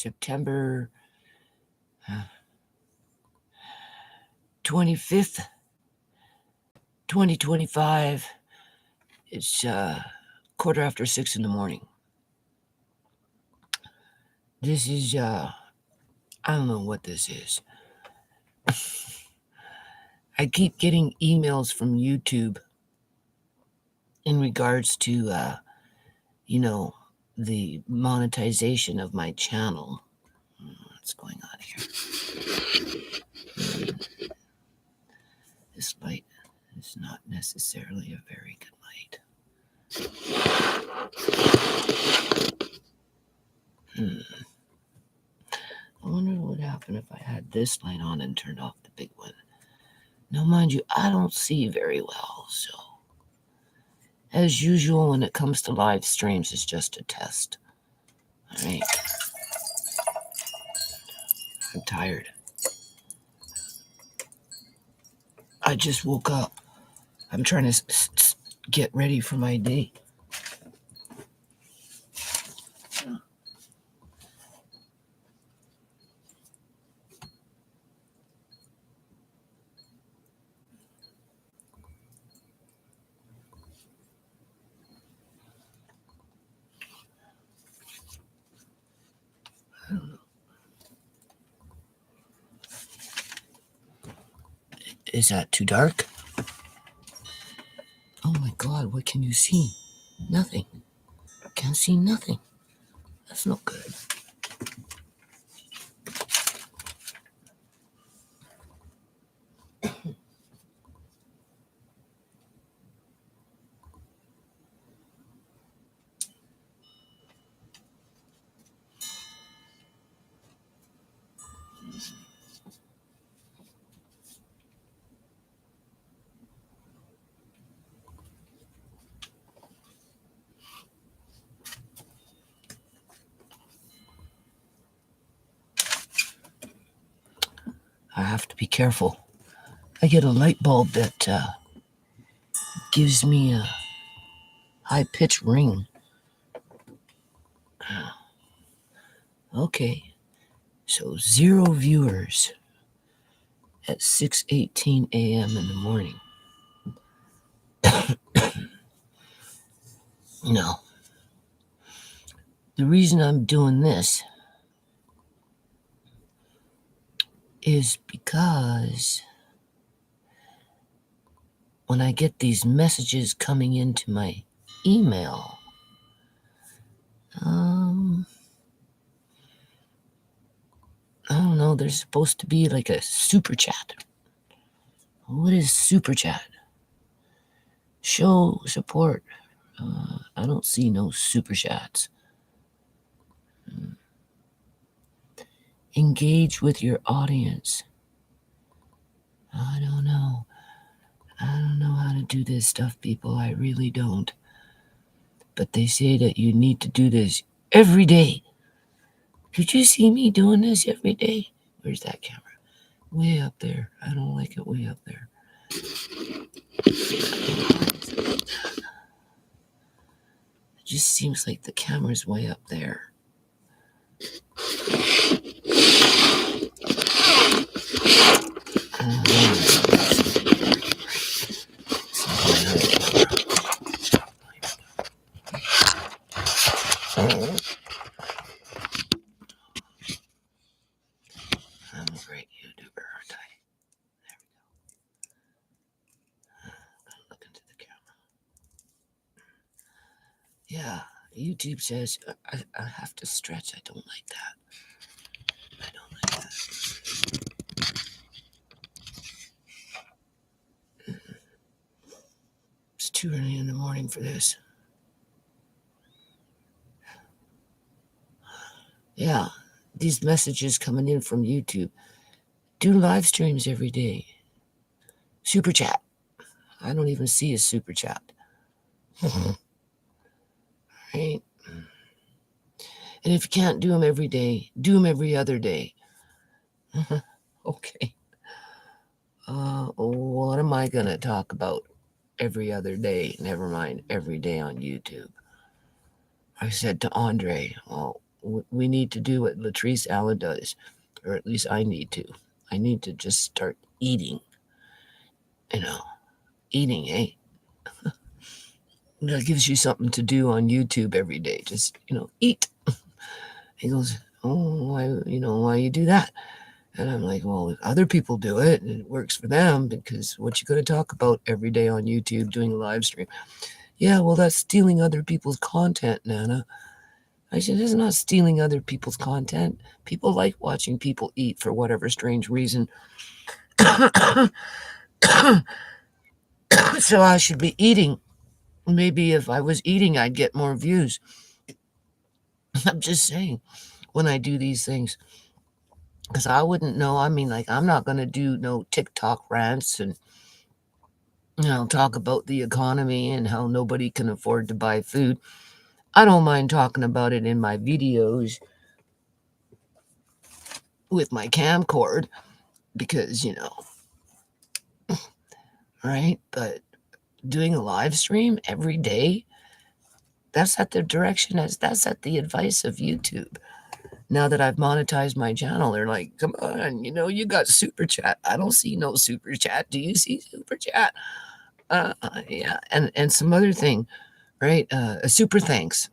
September 25th, 2025. It's 6:15 in the morning. This is, I don't know what this is. I keep getting emails from YouTube in regards to, the monetization of my channel. What's going on here? This light is not necessarily a very good light. I wonder what would happen if I had this light on and turned off the big one. Now, mind you, I don't see very well, so as usual, when it comes to live streams, it's just a test. All right. I'm tired. I just woke up. I'm trying to get ready for my day. I don't know. Is that too dark? Oh my God, what can you see? Nothing. Can't see nothing. That's not good. I have to be careful. I get a light bulb that gives me a high-pitched ring. Okay, so 0 viewers at 6:18 a.m. in the morning. No. The reason I'm doing this is because when I get these messages coming into my email, I don't know, there's supposed to be like a super chat. What is super chat? Show support. I don't see no super chats. Engage with your audience. I don't know. I don't know how to do this stuff, people. I really don't. But they say that you need to do this every day. Could you see me doing this every day? Where's that camera? Way up there. I don't like it way up there. It just seems like the camera's way up there. I'm a great YouTuber, aren't I? There we go. Gotta look into the camera. Yeah, YouTube says I have to stretch. I don't like that. I don't like that. It's too early in the morning for this. Yeah, these messages coming in from YouTube. Do live streams every day. Super chat. I don't even see a super chat. Right? And if you can't do them every day, do them every other day. Okay. What am I going to talk about every other day? Never mind, every day on YouTube. I said to Andre, well, we need to do what Latrice Allen does, or at least I need to. I need to just start eating, you know, eating, eh? That gives you something to do on YouTube every day. Just, eat. He goes, oh, why you do that? And I'm like, well, other people do it and it works for them because what you going to talk about every day on YouTube doing a live stream? Yeah, well, that's stealing other people's content, Nana. I said, it's not stealing other people's content. People like watching people eat for whatever strange reason. So I should be eating. Maybe if I was eating, I'd get more views. I'm just saying when I do these things. Because I wouldn't know. I mean, like, I'm not going to do no TikTok rants and, talk about the economy and how nobody can afford to buy food. I don't mind talking about it in my videos with my camcord because, right? But doing a live stream every day, that's at the direction, that's at the advice of YouTube. Now that I've monetized my channel, they're like, come on, you got super chat. I don't see no super chat. Do you see super chat? Yeah. And some other thing, right? A super thanks,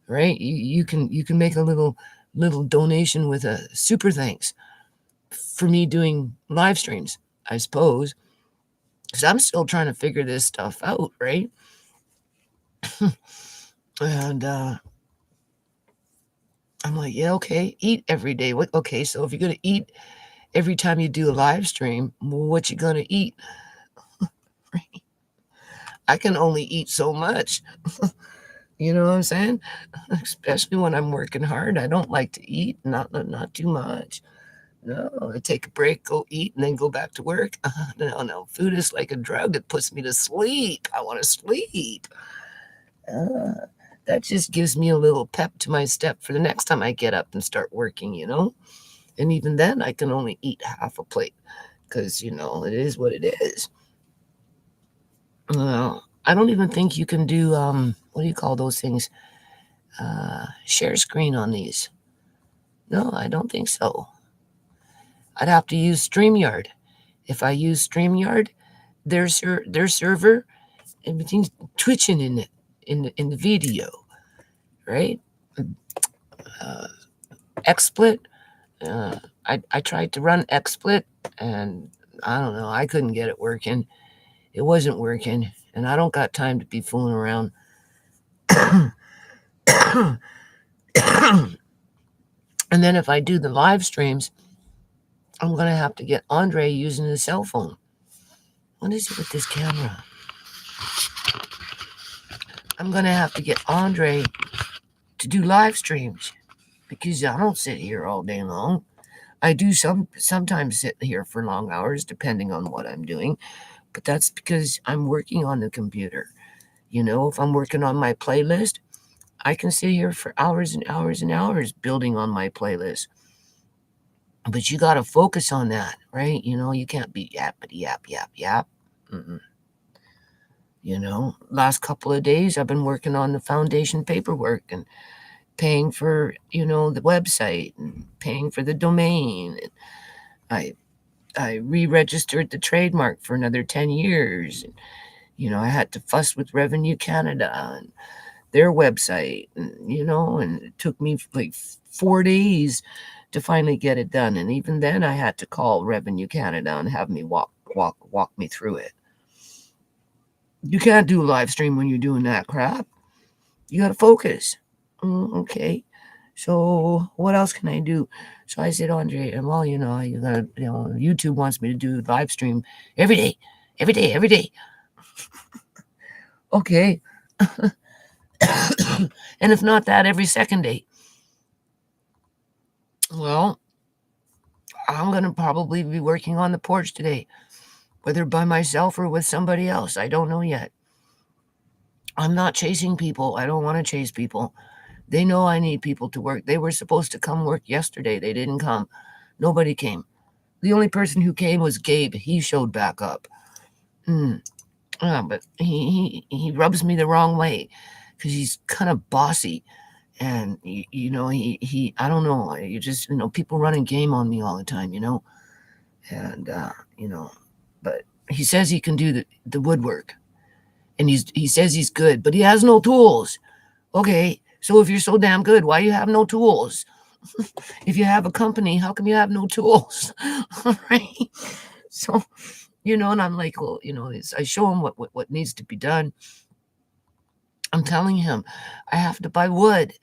right? You can make a little donation with a super thanks for me doing live streams, I suppose, because I'm still trying to figure this stuff out, right? And I'm like, yeah, okay, eat every day. What? Okay, so if you're gonna eat every time you do a live stream, what you gonna eat? I can only eat so much. You know what I'm saying? Especially when I'm working hard. I don't like to eat, not too much. No, I take a break, go eat, and then go back to work. No. Food is like a drug. It puts me to sleep. I want to sleep. That just gives me a little pep to my step for the next time I get up and start working. And even then, I can only eat half a plate because, it is what it is. I don't even think you can do, what do you call those things? Share screen on these. No, I don't think so. I'd have to use StreamYard. If I use StreamYard, their server, everything's twitching in it in the video, right? XSplit. I tried to run XSplit, and I don't know. I couldn't get it working. It wasn't working, and I don't got time to be fooling around. And then if I do the live streams, I'm gonna have to get Andre using his cell phone. What is it with this camera? I'm gonna have to get Andre to do live streams because I don't sit here all day long. I do sometimes sit here for long hours depending on what I'm doing, but that's because I'm working on the computer. If I'm working on my playlist, I can sit here for hours and hours and hours building on my playlist. But you got to focus on that, right? You can't be yappity yap yap yap. Mm-mm. Last couple of days I've been working on the foundation paperwork and paying for, the website and paying for the domain. And I re-registered the trademark for another 10 years. And, I had to fuss with Revenue Canada and their website, and it took me like 4 days to finally get it done. And even then I had to call Revenue Canada and have me walk me through it. You can't do a live stream when you're doing that crap. You got to focus. Okay. So what else can I do? So I said, Andre, well, you gotta, YouTube wants me to do live stream every day, every day, every day. Okay. And if not that, every second day. Well, I'm gonna probably be working on the porch today, whether by myself or with somebody else. I don't know yet. I'm not chasing people. I don't want to chase people. They know I need people to work. They were supposed to come work yesterday. They didn't come. Nobody came. The only person who came was Gabe. He showed back up. But he rubs me the wrong way because he's kind of bossy. And he I don't know, you just, people running game on me all the time, and but he says he can do the woodwork, and he says he's good, but he has no tools. Okay, so if you're so damn good, why you have no tools? If you have a company, how come you have no tools? Right? So, and I'm like, well, I show him what needs to be done. I'm telling him I have to buy wood,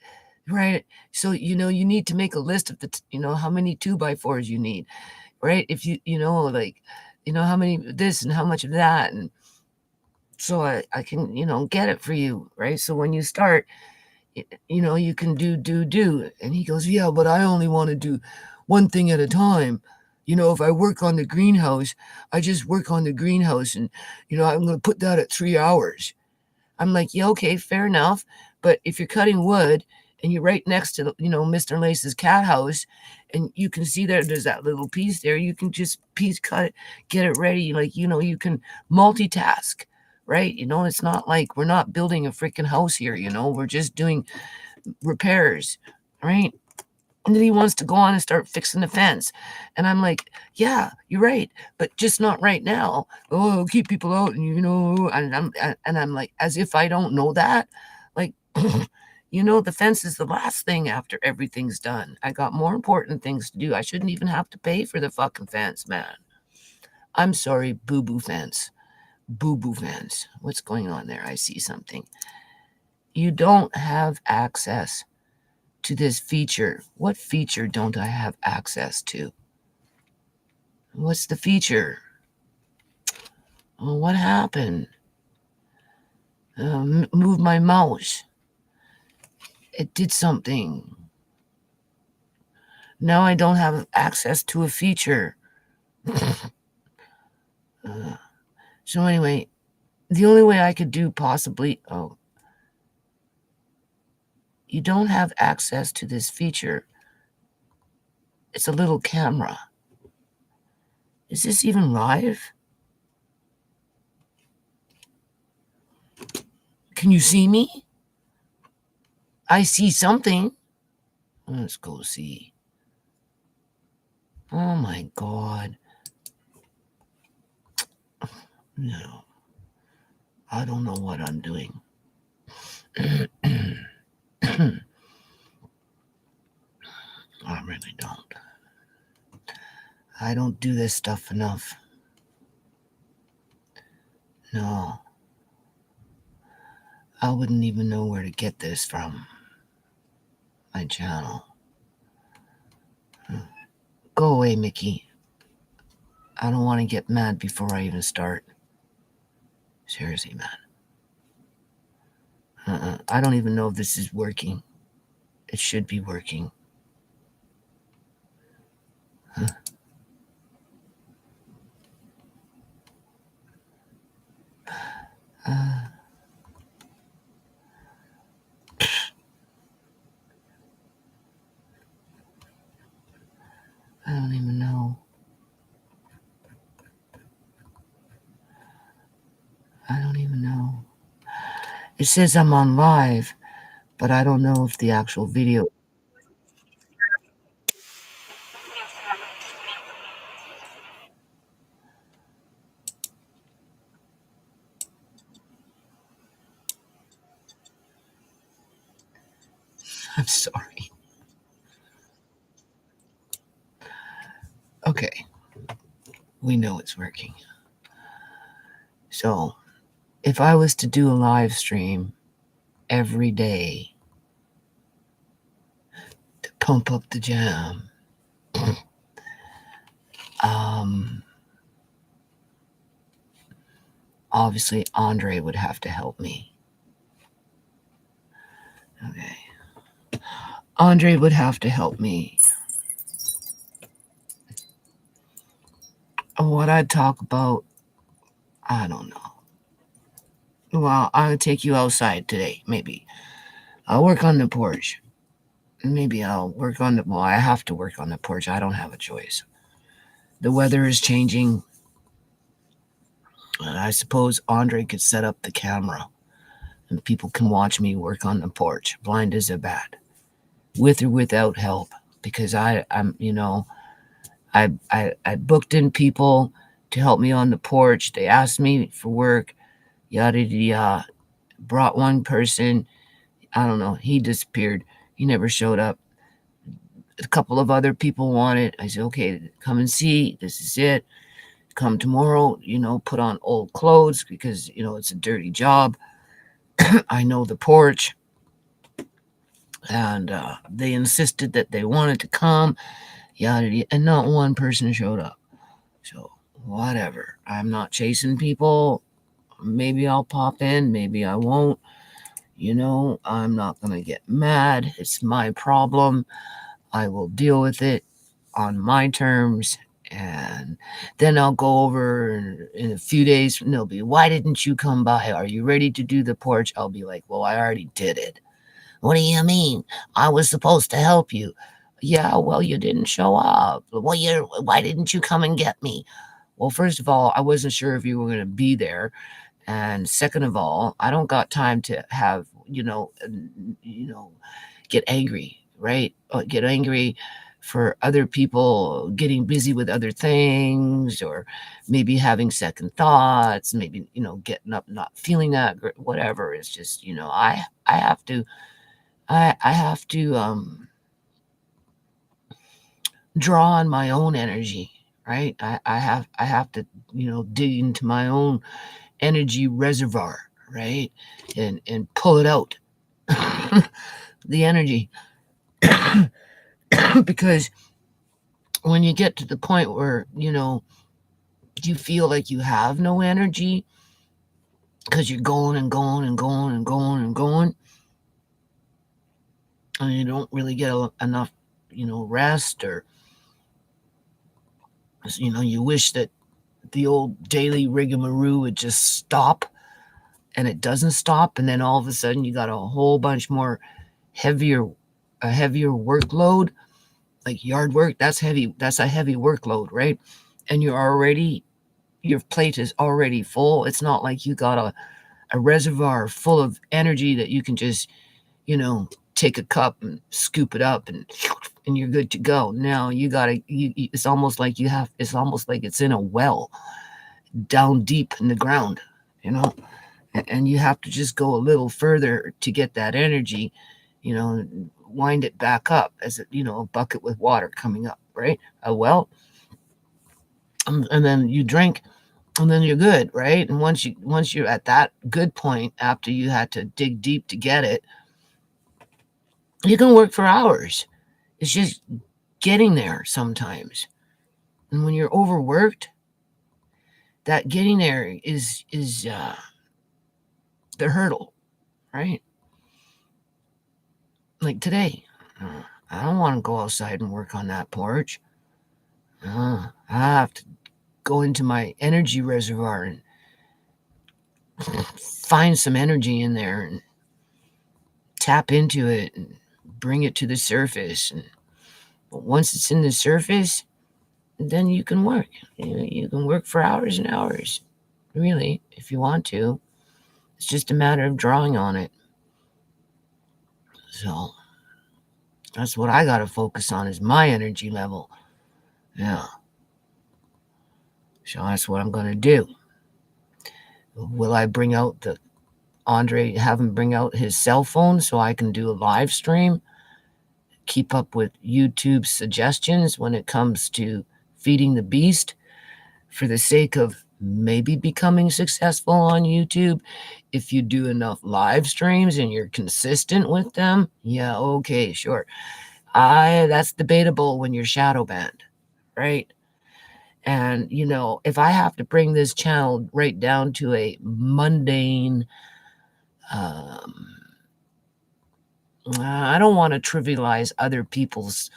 right? So, you need to make a list of how many 2x4s you need, right? If like, how many of this and how much of that. And so I can, get it for you, right? So when you start, you can do. And he goes, yeah, but I only want to do one thing at a time. If I work on the greenhouse, I just work on the greenhouse, and, I'm going to put that at 3 hours. I'm like, yeah, okay, fair enough. But if you're cutting wood and you're right next to, Mr. Lace's cat house, and you can see there's that little piece there, you can just piece cut it, get it ready. Like, you can multitask, right? It's not like we're not building a freaking house here, we're just doing repairs, right? And then he wants to go on and start fixing the fence. And I'm like, yeah, you're right, but just not right now. Oh, it'll keep people out, and and I'm like, as if I don't know that. Like, the fence is the last thing after everything's done. I got more important things to do. I shouldn't even have to pay for the fucking fence, man. I'm sorry, boo boo fence. Boo boo fence. What's going on there? I see something. You don't have access to this feature. What feature don't I have access to? What's the feature? Oh, what happened? Move my mouse. It did something. Now I don't have access to a feature. So anyway, the only way I could do possibly, you don't have access to this feature. It's a little camera. Is this even live? Can you see me? I see something. Let's go see. Oh my God. No. I don't know what I'm doing. I really don't. I don't do this stuff enough. No. I wouldn't even know where to get this from. My channel. Go away, Mickey. I don't want to get mad before I even start. Seriously, man. I don't even know if this is working. It should be working. Huh. I don't even know. I don't even know. It says I'm on live, but I don't know if the actual video. I'm sorry. Okay. We know it's working. So, if I was to do a live stream every day to pump up the jam, obviously Andre would have to help me. Okay. Andre would have to help me. What I'd talk about, I don't know. Well, I'll take you outside today, maybe. I'll work on the porch. Maybe I'll work on the, well, I have to work on the porch. I don't have a choice. The weather is changing. And I suppose Andre could set up the camera and people can watch me work on the porch, blind as a bat. with or without help, because I booked in people to help me on the porch. They asked me for work, yada yada yada. Brought one person, I don't know, he disappeared. He never showed up. A couple of other people wanted. I said, okay, come and see. This is it. Come tomorrow, put on old clothes because, it's a dirty job. I know the porch. And they insisted that they wanted to come, yada, yada, and not one person showed up. So, whatever. I'm not chasing people. Maybe I'll pop in, maybe I won't. I'm not going to get mad. It's my problem. I will deal with it on my terms. And then I'll go over in a few days, and they'll be, why didn't you come by? Are you ready to do the porch? I'll be like, well, I already did it. What do you mean? I was supposed to help you. Yeah, well, you didn't show up. Well, why didn't you come and get me? Well, first of all, I wasn't sure if you were going to be there. And second of all, I don't got time to have, get angry, right? Get angry for other people getting busy with other things, or maybe having second thoughts, maybe, getting up, not feeling that great, whatever. It's just, I have to, I have to, draw on my own energy, right? I have to, dig into my own energy reservoir, right? And pull it out. The energy. Because when you get to the point where, you feel like you have no energy because you're going and going and going and going and going, and you don't really get enough, rest, or, you wish that the old daily rigmarole would just stop, and it doesn't stop, and then all of a sudden you got a whole bunch more heavier a heavier workload, like yard work. That's heavy. That's a heavy workload, right? And your plate is already full. It's not like you got a reservoir full of energy that you can just, take a cup and scoop it up, and you're good to go. Now you gotta it's almost like it's almost like it's in a well down deep in the ground, you know and you have to just go a little further to get that energy, you know, wind it back up as a bucket with water coming up, right? A well, and then you drink, and then you're good, right? And once you're at that good point, after you had to dig deep to get it, you can work for hours. It's just getting there sometimes. And when you're overworked, that getting there is the hurdle, right? Like today, I don't want to go outside and work on that porch. I have to go into my energy reservoir and find some energy in there and tap into it and bring it to the surface. And but once it's in the surface, then you can work. You can work for hours and hours, really, if you want to. It's just a matter of drawing on it. So that's what I got to focus on, is my energy level. Yeah. So that's what I'm going to do. Will I bring out have him bring out his cell phone so I can do a live stream? Keep up with YouTube's suggestions when it comes to feeding the beast, for the sake of maybe becoming successful on YouTube. If you do enough live streams and you're consistent with them, yeah, okay, sure. That's debatable when you're shadow banned, right? And if I have to bring this channel right down to a mundane, um, I don't want to trivialize other people's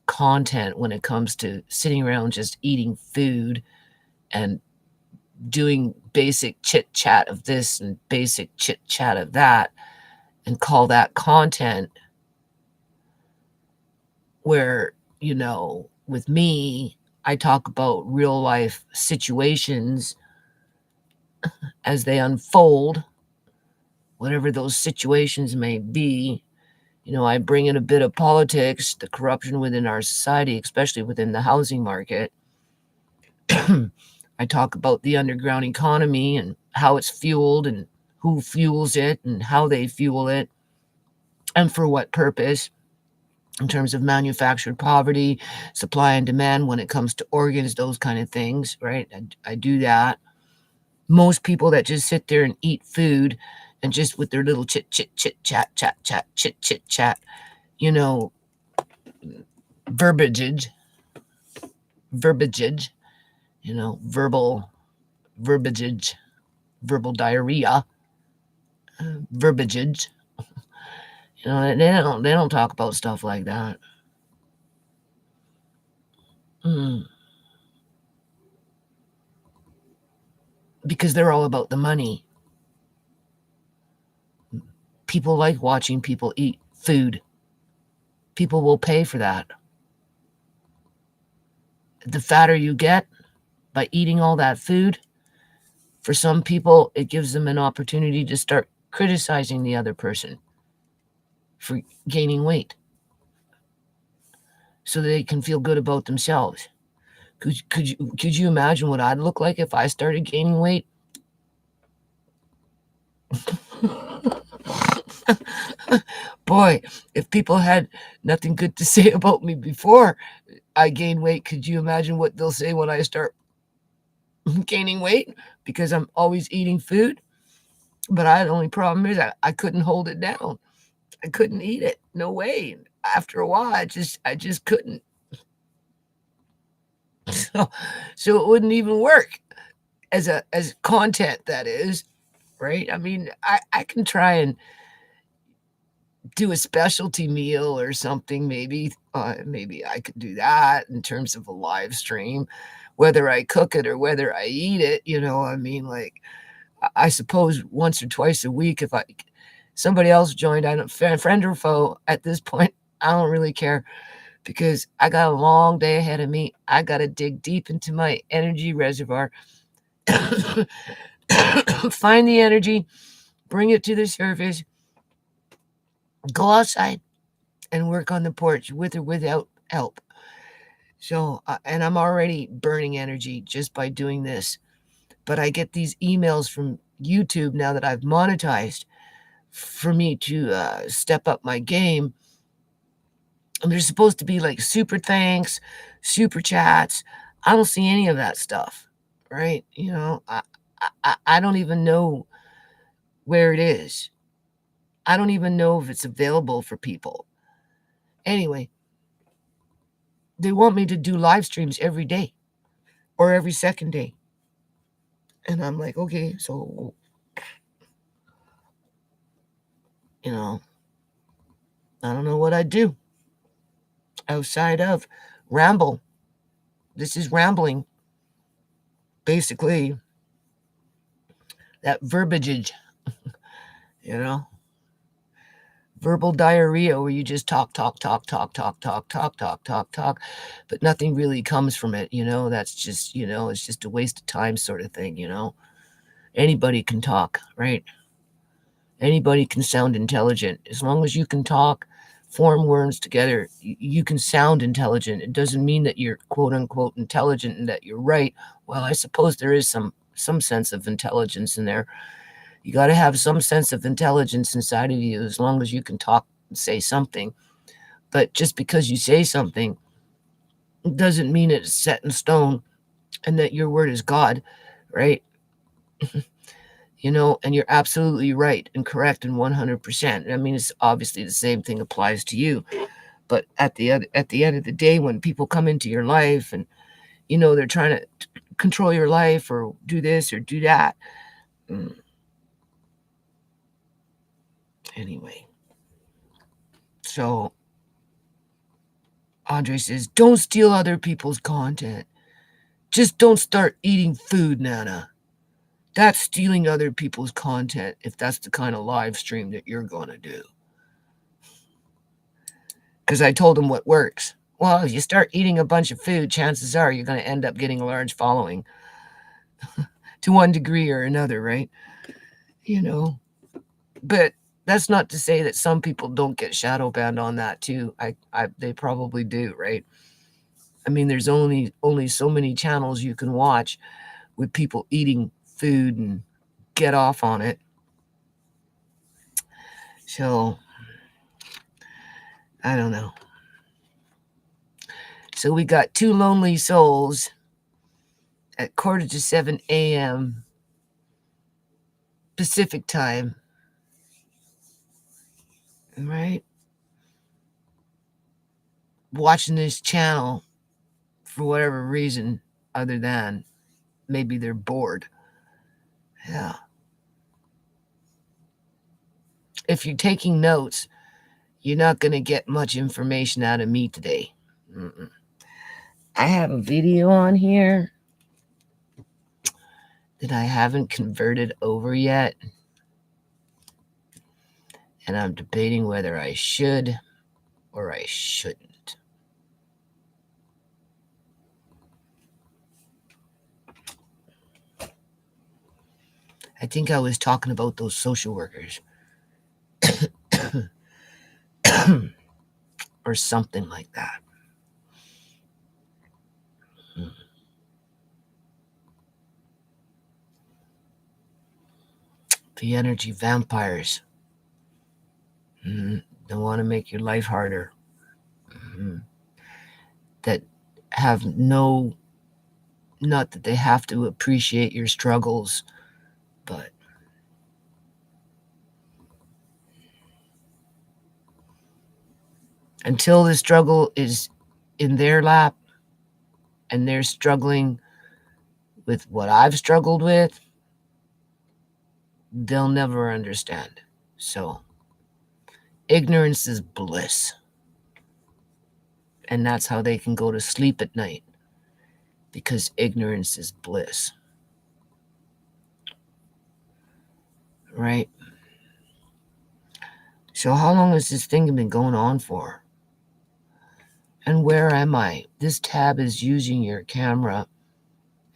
content when it comes to sitting around just eating food and doing basic chit chat of this and basic chit chat of that, and call that content. Where, with me, I talk about real life situations as they unfold, whatever those situations may be, I bring in a bit of politics, the corruption within our society, especially within the housing market. I talk about the underground economy and how it's fueled and who fuels it and how they fuel it and for what purpose in terms of manufactured poverty, supply and demand when it comes to organs, those kind of things, right? I do that. Most people that just sit there and eat food and just with their little chit, chit, chit, chat, chat, chat, chit, chit, chat, you know, verbiage, verbiage, verbal verbiage, verbal diarrhea, verbiage. They don't talk about stuff like that. Mm. Because they're all about the money. People like watching people eat food. People will pay for that. The fatter you get by eating all that food, for some people, it gives them an opportunity to start criticizing the other person for gaining weight so they can feel good about themselves. Could you imagine what I'd look like if I started gaining weight? Boy, if people had nothing good to say about me before I gain weight, could you imagine what they'll say when I start gaining weight? Because I'm always eating food. But the only problem is I couldn't hold it down. I couldn't eat it. No way. After a while, I just couldn't. So, so it wouldn't even work as content, that is, right? I mean, I can try and do a specialty meal or something, maybe I could do that in terms of a live stream, whether I cook it or whether I eat it, I mean, like, I suppose once or twice a week, if somebody else joined, I don't, friend or foe, at this point, I don't really care because I got a long day ahead of me. I got to dig deep into my energy reservoir, find the energy, bring it to the surface, go outside and work on the porch with or without help. So, and I'm already burning energy just by doing this. But I get these emails from YouTube now that I've monetized for me to step up my game. And there's supposed to be like super thanks, super chats. I don't see any of that stuff, right? I don't even know where it is. I don't even know if it's available for people. Anyway, they want me to do live streams every day or every second day. And I'm like, okay, so, I don't know what I'd do outside of ramble. This is rambling. Basically, that verbiage, you know, verbal diarrhea where you just talk, talk, talk, talk, talk, talk, talk, talk, talk, talk, but nothing really comes from it. That's just, it's just a waste of time sort of thing. Anybody can talk, right? Anybody can sound intelligent. As long as you can talk, form words together, you can sound intelligent. It doesn't mean that you're quote unquote intelligent and that you're right. Well, I suppose there is some sense of intelligence in there. You got to have some sense of intelligence inside of you as long as you can talk and say something. But just because you say something doesn't mean it's set in stone and that your word is God, right? And you're absolutely right and correct and 100%. I mean, it's obviously the same thing applies to you. But at the end of the day, when people come into your life and they're trying to control your life or do this or do that. Anyway, so Andre says, don't steal other people's content. Just don't start eating food, Nana. That's stealing other people's content if that's the kind of live stream that you're going to do. Because I told him what works. Well, if you start eating a bunch of food, chances are you're going to end up getting a large following to one degree or another, right? But That's not to say that some people don't get shadow banned on that too. They probably do, right? I mean, there's only so many channels you can watch with people eating food and get off on it. So I don't know. So we got two lonely souls at 6:45 a.m. Pacific time, right? Watching this channel for whatever reason other than maybe they're bored. Yeah. If you're taking notes, you're not going to get much information out of me today. Mm-mm. I have a video on here that I haven't converted over yet. And I'm debating whether I should or I shouldn't. I think I was talking about those social workers or something like that. The energy vampires. They want to make your life harder. That have no, not that they have to appreciate your struggles, but until the struggle is in their lap and they're struggling with what I've struggled with, they'll never understand. So, ignorance is bliss. And that's how they can go to sleep at night, because ignorance is bliss. Right? So, how long has this thing been going on for? And where am I? This tab is using your camera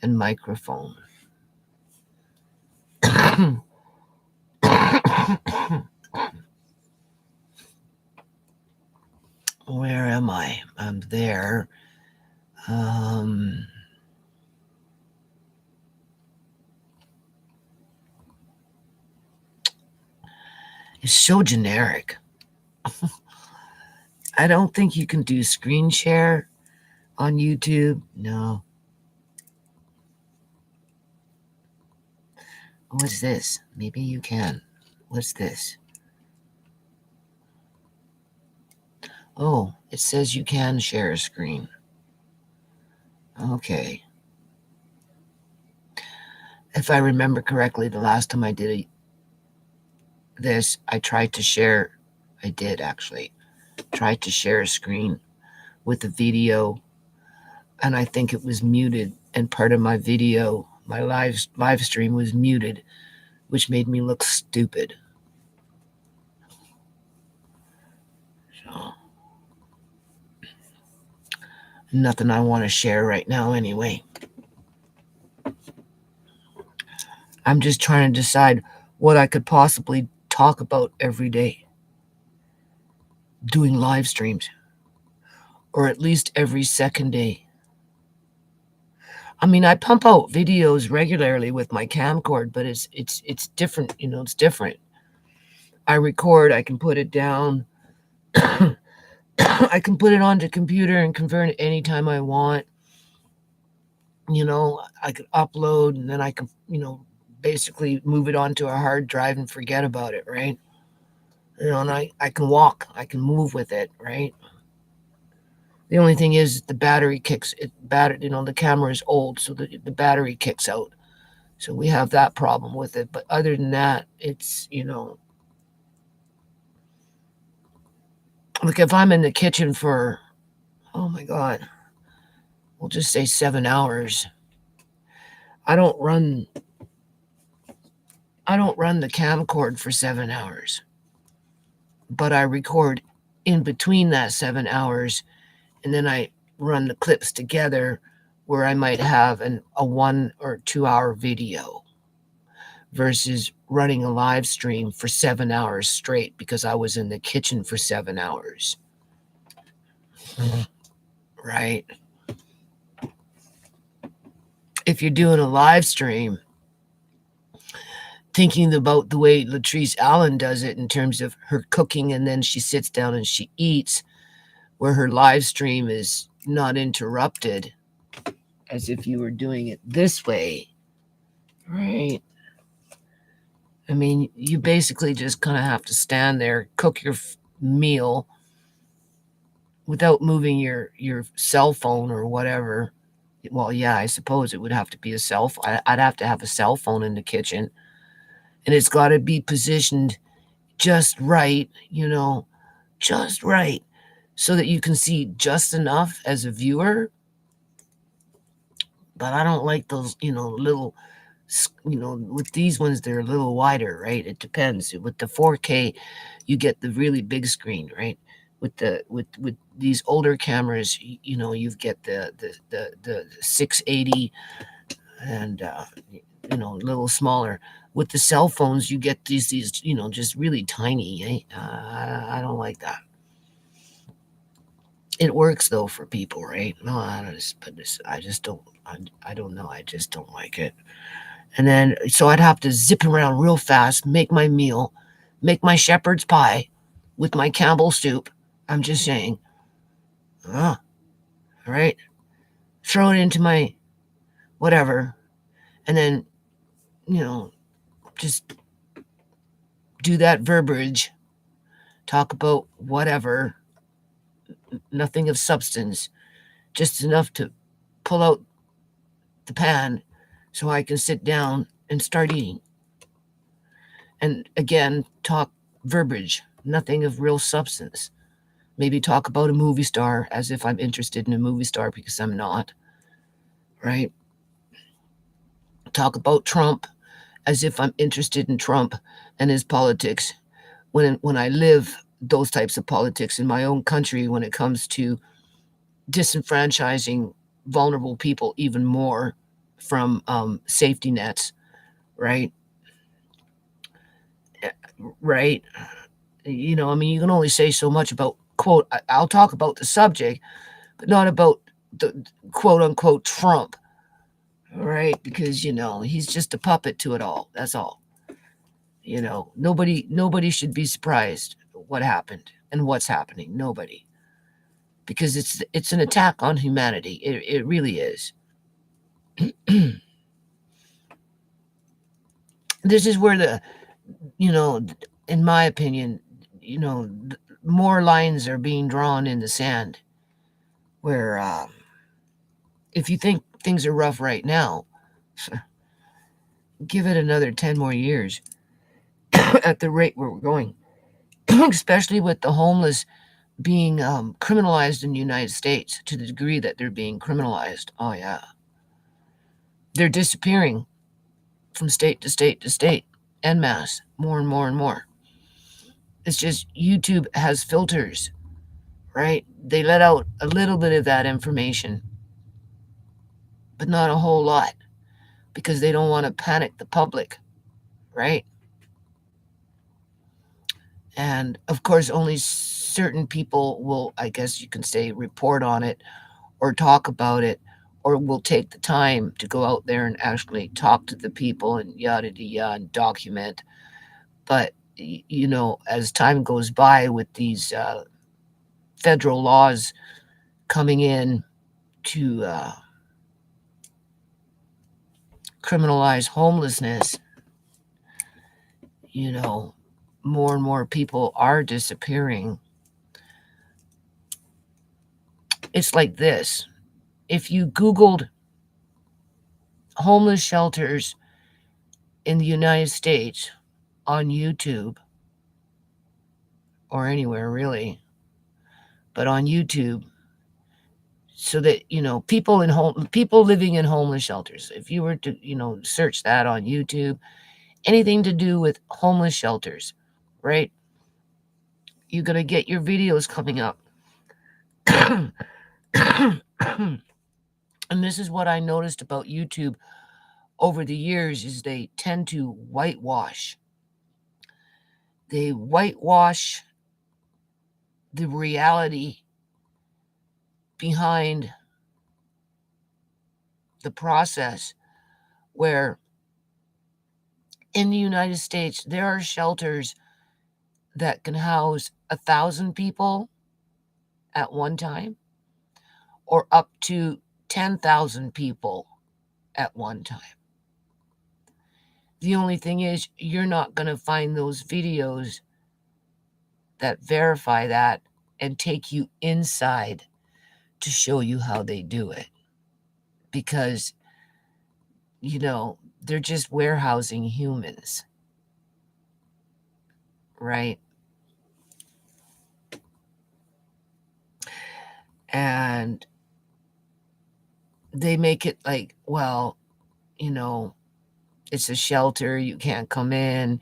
and microphone. Where am I? I'm there. It's so generic. I don't think you can do screen share on YouTube. No. What's this? Maybe you can. What's this? Oh, it says you can share a screen. Okay. If I remember correctly, the last time I did this, I tried to share. I did actually tried to share a screen with a video, and I think it was muted. And part of my video, my live stream, was muted, which made me look stupid. So, nothing I want to share right now, anyway. I'm just trying to decide what I could possibly talk about every day. Doing live streams, or at least every second day. I mean, I pump out videos regularly with my camcorder, but it's different. You know, it's different. I record. I can put it down. I can put it onto computer and convert it anytime I want. You know, I could upload and then I can, basically move it onto a hard drive and forget about it, right? You know, and I can walk. I can move with it, right? The only thing is the battery kicks it. The camera is old, so the battery kicks out. So we have that problem with it. But other than that, it's, like if I'm in the kitchen for, oh my God, we'll just say 7 hours. I don't run the camcorder for 7 hours, but I record in between that 7 hours, and then I run the clips together where I might have a 1 or 2 hour video versus running a live stream for 7 hours straight because I was in the kitchen for 7 hours. Right? If you're doing a live stream, thinking about the way Latrice Allen does it in terms of her cooking and then she sits down and she eats, where her live stream is not interrupted, as if you were doing it this way, right? I mean, you basically just kind of have to stand there, cook your meal without moving your cell phone or whatever. Well, yeah, I suppose it would have to be a cell phone. I'd have to have a cell phone in the kitchen, and it's got to be positioned just right, just right, so that you can see just enough as a viewer. But I don't like those, little, with these ones, they're a little wider, right? It depends. With the 4K, you get the really big screen, right? With these older cameras, you get the 680 and a little smaller. With the cell phones, you get these just really tiny. I don't like that. It works though for people, right? No, I just don't. I don't know. I just don't like it. And then so I'd have to zip around real fast, make my meal, make my shepherd's pie with my Campbell soup. I'm just saying. All right. Throw it into my whatever, and then just do that verbiage. Talk about whatever. Nothing of substance, just enough to pull out the pan so I can sit down and start eating. And again, talk verbiage, nothing of real substance. Maybe talk about a movie star as if I'm interested in a movie star because I'm not, right? Talk about Trump as if I'm interested in Trump and his politics when I live those types of politics in my own country when it comes to disenfranchising vulnerable people even more from safety nets, right? Right? I mean, you can only say so much about, quote, I'll talk about the subject, but not about the quote unquote Trump, right? Because, he's just a puppet to it all. That's all. Nobody should be surprised what happened and what's happening. Nobody. Because it's an attack on humanity. It really is. This is where in my opinion, more lines are being drawn in the sand. Where if you think things are rough right now, give it another 10 more years at the rate where we're going, especially with the homeless being criminalized in the United States to the degree that they're being criminalized. Oh, yeah. They're disappearing from state to state to state en masse, more and more and more. It's just YouTube has filters, right? They let out a little bit of that information, but not a whole lot because they don't want to panic the public, right? And of course, only certain people will, I guess you can say, report on it or talk about it or will take the time to go out there and actually talk to the people and yada yada and document. But, as time goes by with these federal laws coming in to criminalize homelessness, more and more people are disappearing. It's like this. If you Googled homeless shelters in the United States on YouTube or anywhere really, but on YouTube, so that people living in homeless shelters. If you were to search that on YouTube, anything to do with homeless shelters, right? You're gonna get your videos coming up. And this is what I noticed about YouTube over the years is they tend to whitewash. They whitewash the reality behind the process, where in the United States there are shelters that can house 1,000 people at one time or up to 10,000 people at one time. The only thing is, you're not going to find those videos that verify that and take you inside to show you how they do it, because, they're just warehousing humans, right? And they make it like, well, it's a shelter, you can't come in,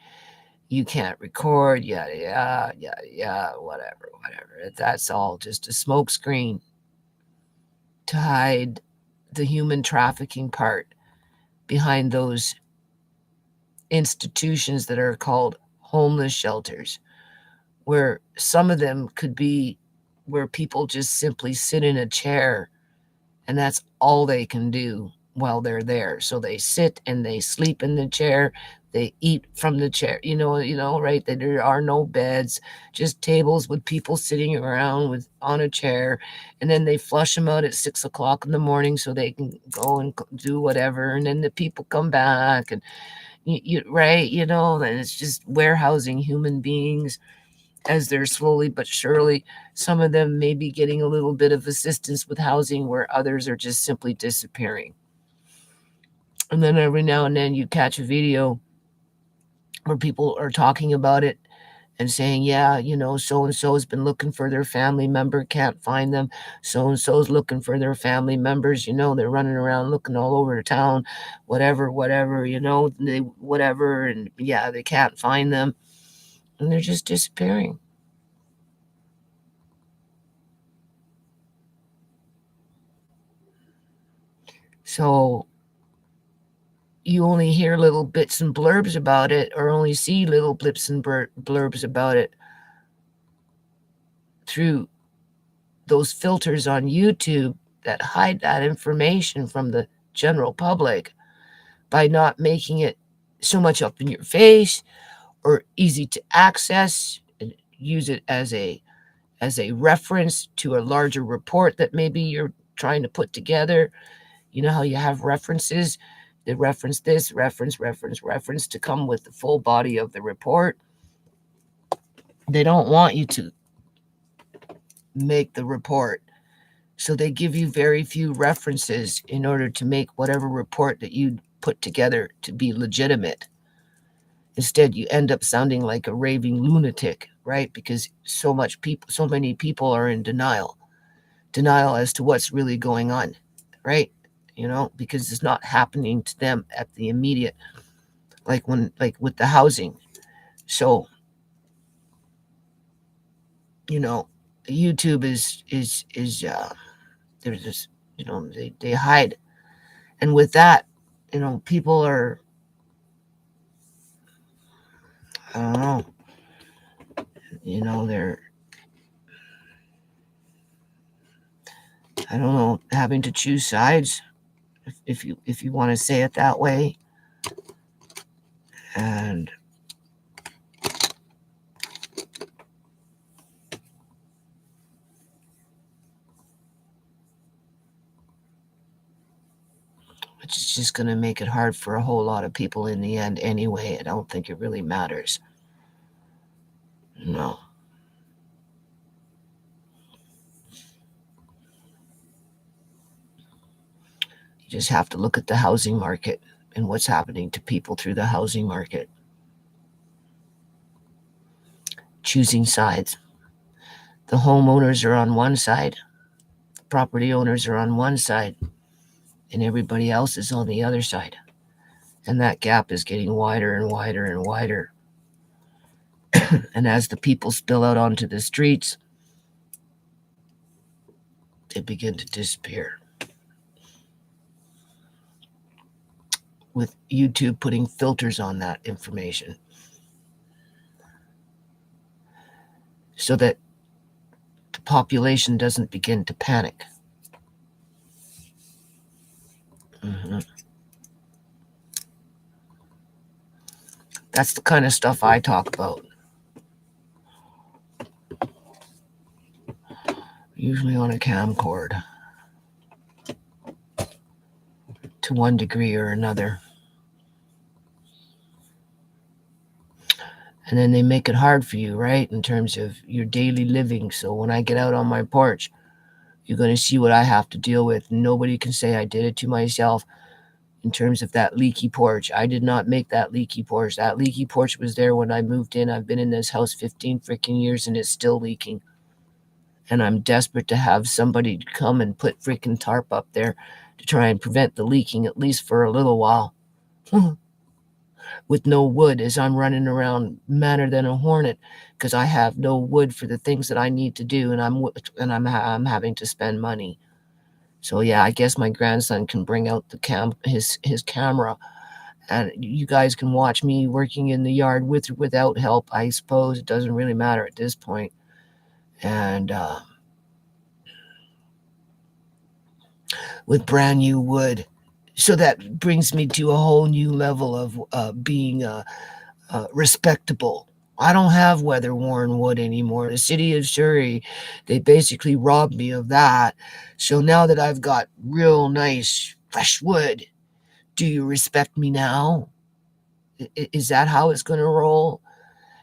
you can't record, yada, yada, yada, yada, whatever, whatever. That's all just a smokescreen to hide the human trafficking part behind those institutions that are called homeless shelters, where some of them could be where people just simply sit in a chair and that's all they can do while they're there. So they sit and they sleep in the chair, they eat from the chair, right? That there are no beds, just tables with people sitting around on a chair, and then they flush them out at 6 o'clock in the morning so they can go and do whatever, and then the people come back, and right, and it's just warehousing human beings as they're slowly but surely, some of them may be getting a little bit of assistance with housing, where others are just simply disappearing. And then every now and then you catch a video where people are talking about it and saying, yeah, so and so has been looking for their family member, can't find them. So and so's looking for their family members. They're running around looking all over the town, whatever, whatever, whatever. And yeah, they can't find them. And they're just disappearing. So you only hear little bits and blurbs about it, or only see little blips and blurbs about it through those filters on YouTube that hide that information from the general public by not making it so much up in your face or easy to access, and use it as a reference to a larger report that maybe you're trying to put together. You know how you have references? They reference this, reference to come with the full body of the report. They don't want you to make the report. So they give you very few references in order to make whatever report that you put together to be legitimate. Instead, you end up sounding like a raving lunatic, right? Because so many people are in denial as to what's really going on, right? Because it's not happening to them at the immediate, like with the housing. So, YouTube is there's this, they hide. And with that, people are, I don't know, they're, I don't know, having to choose sides, if you want to say it that way. And which is just going to make it hard for a whole lot of people in the end anyway. I don't think it really matters. No. You just have to look at the housing market and what's happening to people through the housing market. Choosing sides. The homeowners are on one side, the property owners are on one side, and everybody else is on the other side. And that gap is getting wider and wider and wider. And as the people spill out onto the streets, they begin to disappear. with YouTube putting filters on that information so that the population doesn't begin to panic. Mm-hmm. That's the kind of stuff I talk about. Usually on a camcord to one degree or another. And then they make it hard for you, right? In terms of your daily living. So when I get out on my porch, you're going to see what I have to deal with. Nobody can say I did it to myself in terms of that leaky porch. I did not make that leaky porch. That leaky porch was there when I moved in. I've been in this house 15 freaking years and it's still leaking. And I'm desperate to have somebody come and put freaking tarp up there to try and prevent the leaking, at least for a little while. With no wood, as I'm running around madder than a hornet because I have no wood for the things that I need to do, and I'm having to spend money. So yeah, I guess my grandson can bring out the his camera, and you guys can watch me working in the yard with or without help. I suppose it doesn't really matter at this point. And with brand new wood. So that brings me to a whole new level of being respectable. I don't have weather-worn wood anymore. The city of Surrey, they basically robbed me of that. So now that I've got real nice fresh wood, do you respect me now? Is that how it's going to roll?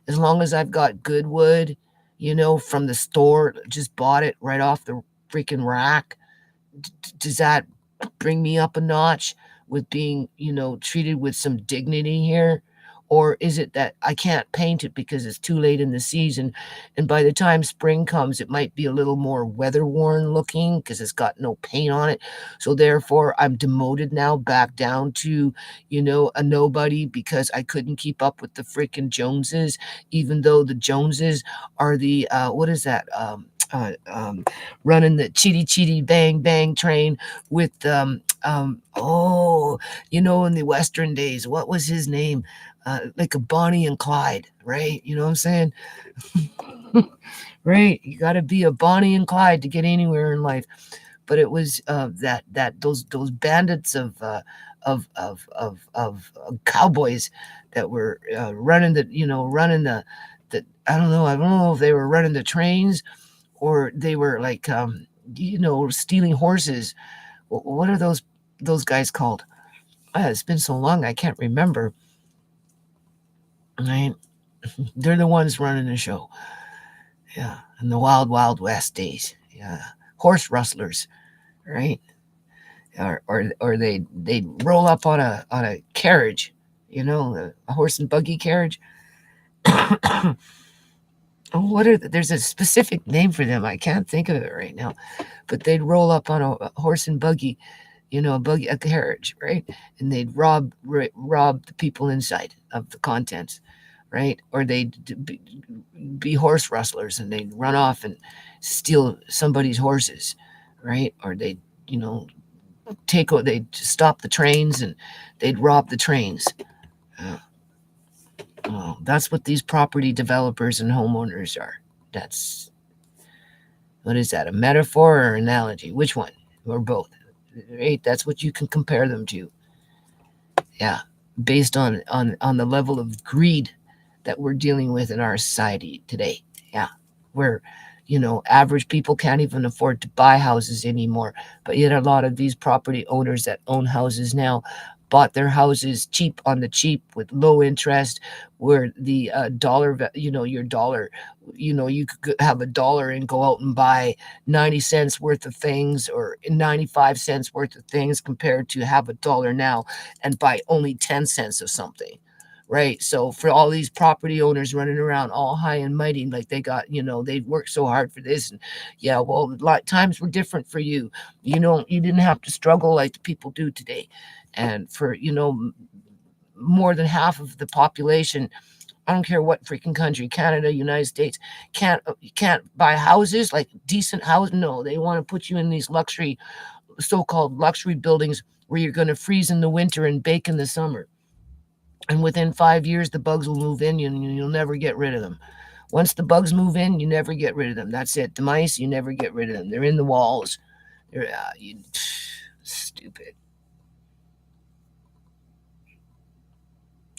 As long as I've got good wood, from the store, just bought it right off the freaking rack, does that bring me up a notch with being, treated with some dignity here? Or is it that I can't paint it because it's too late in the season? And by the time spring comes, it might be a little more weather worn looking because it's got no paint on it. So therefore, I'm demoted now back down to, a nobody because I couldn't keep up with the freaking Joneses, even though the Joneses are the, what is that? Uh, um, Running the chitty chitty bang bang train with in the Western days, what was his name? Like a Bonnie and Clyde, right? You know what I'm saying? Right? You got to be a Bonnie and Clyde to get anywhere in life. But it was those bandits of cowboys that were running the I don't know if they were running the trains or they were like stealing horses. What are those guys called? It's been so long I can't remember. Right? They're the ones running the show. Yeah, in the wild, wild west days. Yeah, horse rustlers, right? Or they'd roll up on a carriage, a horse and buggy carriage. There's a specific name for them. I can't think of it right now, but they'd roll up on a horse and buggy, a carriage, right? And they'd rob the people inside of the contents, right? Or they'd be horse rustlers and they'd run off and steal somebody's horses, right? Or they'd stop the trains and they'd rob the trains. That's what these property developers and homeowners are. That's what is that? A metaphor or analogy? Which one? Or both? Right? That's what you can compare them to. Yeah, based on the level of greed that we're dealing with in our society today. Yeah, where average people can't even afford to buy houses anymore, but yet a lot of these property owners that own houses now bought their houses cheap on the cheap with low interest, where the dollar, your dollar, you could have a dollar and go out and buy 90 cents worth of things or 95 cents worth of things compared to have a dollar now and buy only 10 cents of something. Right. So for all these property owners running around all high and mighty, like they got, they've worked so hard for this. And yeah, well, times were different for you. You didn't have to struggle like the people do today. And for, more than half of the population, I don't care what freaking country, Canada, United States, you can't buy houses, like decent houses. No, they want to put you in these so-called luxury buildings where you're going to freeze in the winter and bake in the summer. And within 5 years, the bugs will move in and you'll never get rid of them. Once the bugs move in, you never get rid of them. That's it. The mice, you never get rid of them. They're in the walls. They're stupid.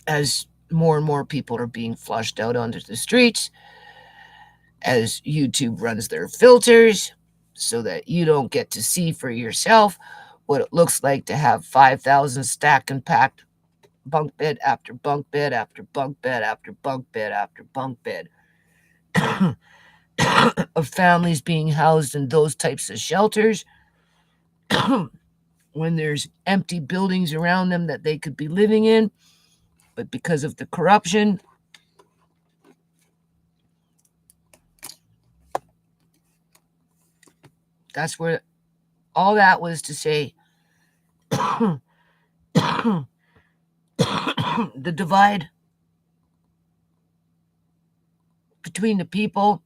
As more and more people are being flushed out onto the streets, as YouTube runs their filters so that you don't get to see for yourself what it looks like to have 5,000 stacked and packed bunk bed after bunk bed after bunk bed after bunk bed after bunk bed of families being housed in those types of shelters when there's empty buildings around them that they could be living in, but because of the corruption, that's where all that was to say. The divide between the people.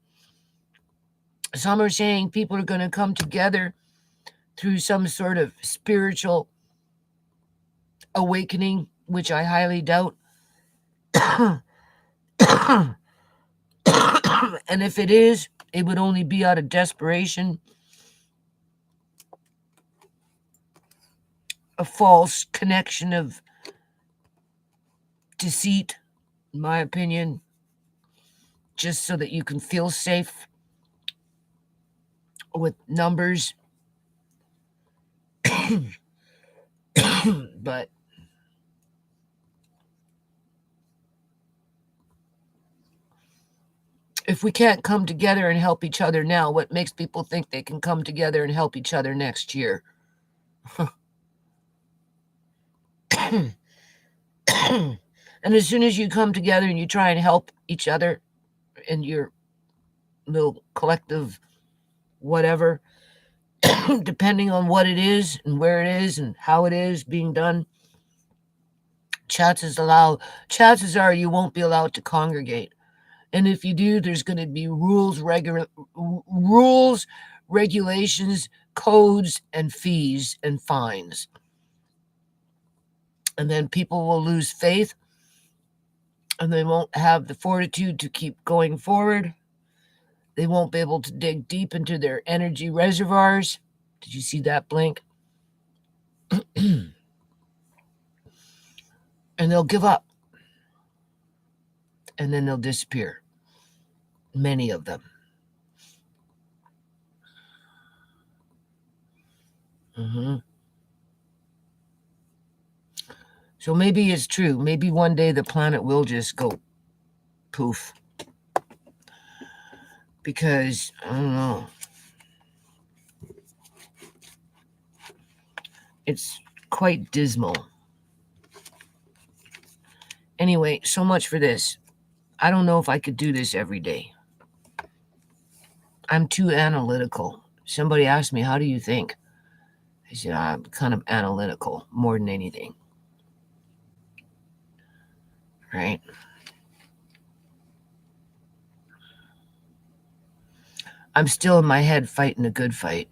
Some are saying people are going to come together through some sort of spiritual awakening, which I highly doubt. And if it is, it would only be out of desperation, a false connection of deceit, in my opinion, just so that you can feel safe with numbers. But if we can't come together and help each other now, what makes people think they can come together and help each other next year? And as soon as you come together and you try and help each other in your little collective whatever, depending on what it is and where it is and how it is being done, chances are you won't be allowed to congregate. And if you do, there's going to be rules, regulations, codes, and fees and fines. And then people will lose faith and they won't have the fortitude to keep going forward. They won't be able to dig deep into their energy reservoirs. Did you see that blink? And they'll give up. And then they'll disappear. Many of them. So maybe it's true. Maybe one day the planet will just go poof. Because, I don't know. It's quite dismal. Anyway, so much for this. I don't know if I could do this every day. I'm too analytical. Somebody asked me, how do you think? I said, I'm kind of analytical more than anything. Right? I'm still in my head fighting a good fight.